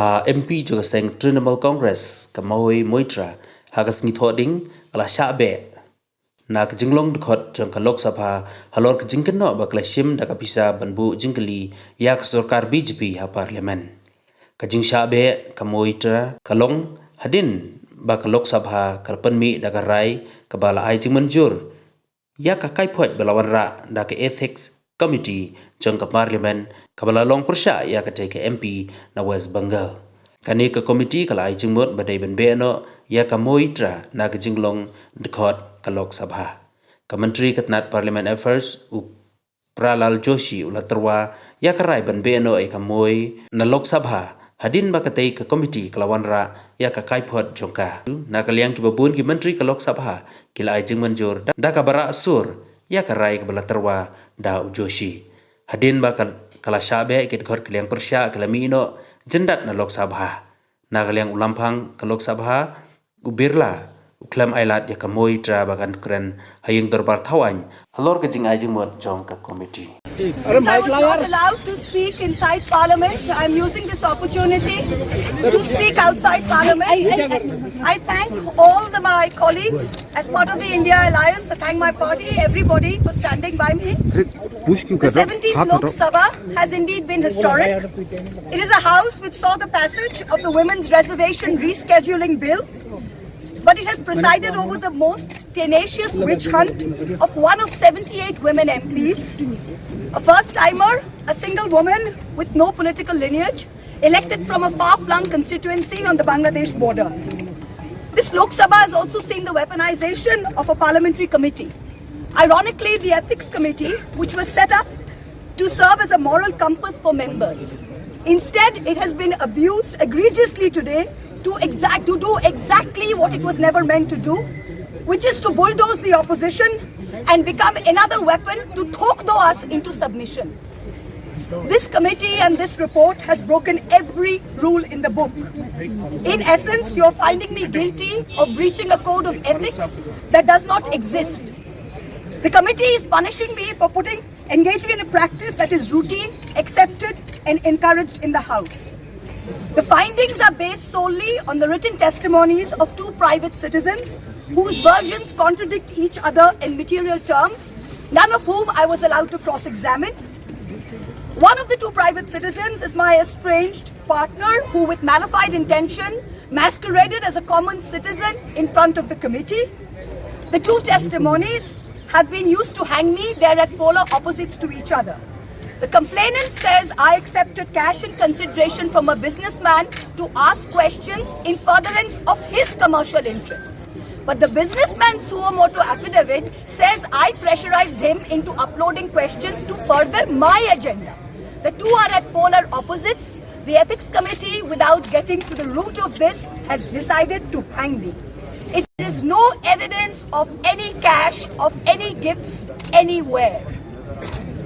MP juga seng Trinamal Congress kamoi Moitra hagas ngithoding kala Shah na kejinglong dekot jang ka Lok Sabha halor kejingkeno bakla shim da kapisa banbu jingkeli ya kesorkar BJP ha parlimen kajing Shah ka Moitra kalong hadin ba ka Lok Sabha kalpanmi da karai kabala ai jing manjur ya ka kai phoi belawan ra da ke ethics committee jang ka parlimen kabala long persya ya ka take MP na West Bengal kani ka committee kala ai jingmot badai ben beno ya ka Moitra na ka jinglong dekot ka Lok Sabha ka menteri katnat parliament affairs Pralal Joshi ulatarwa ya ka rai ben beno ai ka moi na Lok Sabha hadin ba ka tai ka committee kalawan ra ya ka kai phot jongka na ka liang ki babun ki menteri ka Lok Sabha kila ai jingmanjur da ka bara asur ya ka rai ka balatarwa da Joshi hadin ba kala Shabe ke ghor kliang persya kalamino jendat na Lok Sabha na kaliang Lamphang ka Lok Sabha ubirla uklam Ailad ya ka Moitra bakan Kren Iingdorbar thawany halor ka jing ajing mot jong ka committee. Since I was not allowed to speak inside Parliament, I am using this opportunity to speak outside Parliament. I thank all my colleagues as part of the India Alliance. I thank my party, everybody for standing by me. The 17th Lok Sabha has indeed been historic. It is a house which saw the passage of the Women's Reservation Rescheduling Bill, but it has presided over the most tenacious witch hunt of one of 78 women MPs, a first-timer, a single woman with no political lineage, elected from a far-flung constituency on the Bangladesh border. This Lok Sabha has also seen the weaponization of a parliamentary committee. Ironically, the Ethics Committee, which was set up to serve as a moral compass for members. Instead, it has been abused egregiously today to do exactly what it was never meant to do, which is to bulldoze the opposition and become another weapon to thokdo us into submission. This committee and this report has broken every rule in the book. In essence, you're finding me guilty of breaching a code of ethics that does not exist. The committee is punishing me for engaging in a practice that is routine, accepted and encouraged in the House. The findings are based solely on the written testimonies of two private citizens whose versions contradict each other in material terms, none of whom I was allowed to cross-examine. One of the two private citizens is my estranged partner who, with malified intention, masqueraded as a common citizen in front of the committee. The two testimonies have been used to hang me. They're at polar opposites to each other. The complainant says I accepted cash in consideration from a businessman to ask questions in furtherance of his commercial interests. But the businessman's suo motu affidavit says I pressurized him into uploading questions to further my agenda. The two are at polar opposites. The Ethics Committee, without getting to the root of this, has decided to hang me. It is no evidence of any cash, of any gifts, anywhere.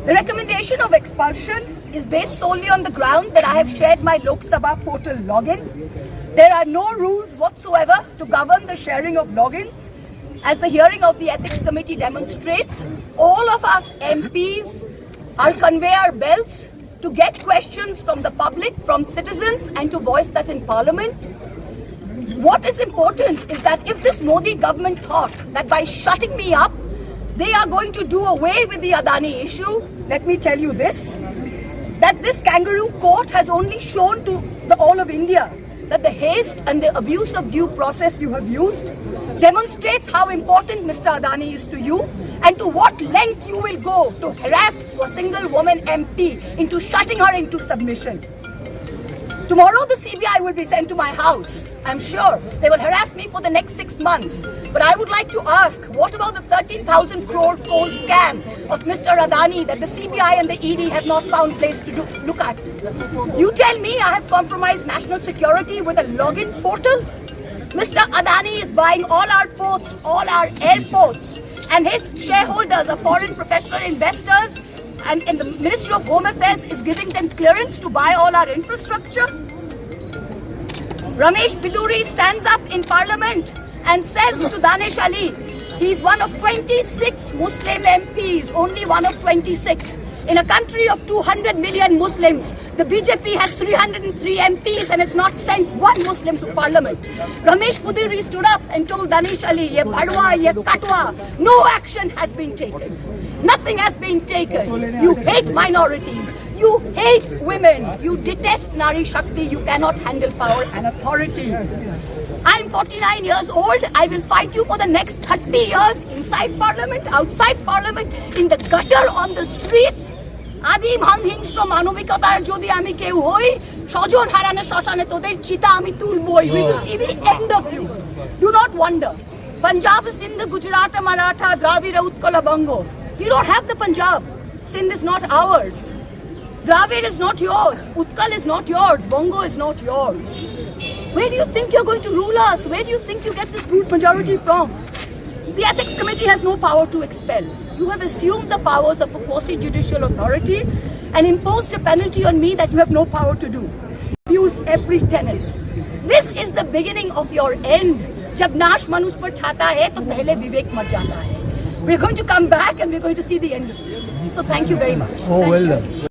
The recommendation of expulsion is based solely on the ground that I have shared my Lok Sabha portal login. There are no rules whatsoever to govern the sharing of logins. As the hearing of the Ethics Committee demonstrates, all of us MPs are conveyor belts to get questions from the public, from citizens, and to voice that in Parliament. What is important is that if this Modi government thought that by shutting me up, they are going to do away with the Adani issue, let me tell you this, that this kangaroo court has only shown to all of India that the haste and the abuse of due process you have used demonstrates how important Mr. Adani is to you and to what length you will go to harass a single woman MP into shutting her into submission. Tomorrow the CBI will be sent to my house. I'm sure they will harass me for the next 6 months. But I would like to ask, what about the 13,000 crore coal scam of Mr. Adani that the CBI and the ED have not found place to look at? You tell me I have compromised national security with a login portal? Mr. Adani is buying all our ports, all our airports, and his shareholders are foreign professional investors, and the Ministry of Home Affairs is giving them clearance to buy all our infrastructure. Ramesh Biduri stands up in Parliament and says to Danesh Ali, he's one of 26 Muslim MPs, only one of 26. In a country of 200 million Muslims, the BJP has 303 MPs and has not sent one Muslim to parliament. Ramesh Pudiri stood up and told Danish Ali, ye bhadwa, ye katwa. No action has been taken. Nothing has been taken. You hate minorities. You hate women. You detest Nari Shakti. You cannot handle power and authority. I'm 49 years old. I will fight you for the next 30 years inside parliament, outside parliament, in the gutter, on the streets. Adi Manghingstra Manovikatar Jodi Ami Keu Hoi, Shojon Harane Shoshane Toder Chita Ami Tulboi. We will see the end of you. Do not wonder. Punjab, Sindh, Gujarat, Maratha, Dravida, Utkala, Bongo. We don't have the Punjab. Sindh is not ours. Dravid is not yours. Utkal is not yours. Bongo is not yours. Where do you think you're going to rule us? Where do you think you get this brute majority from? The Ethics Committee has no power to expel. You have assumed the powers of a quasi-judicial authority and imposed a penalty on me that you have no power to do. Used every tenet. This is the beginning of your end. जब नाश मनुष्य पर छाता है तो पहले विवेक मर जाता है. We're going to come back and we're going to see the end of it. So thank you very much. Oh, well done.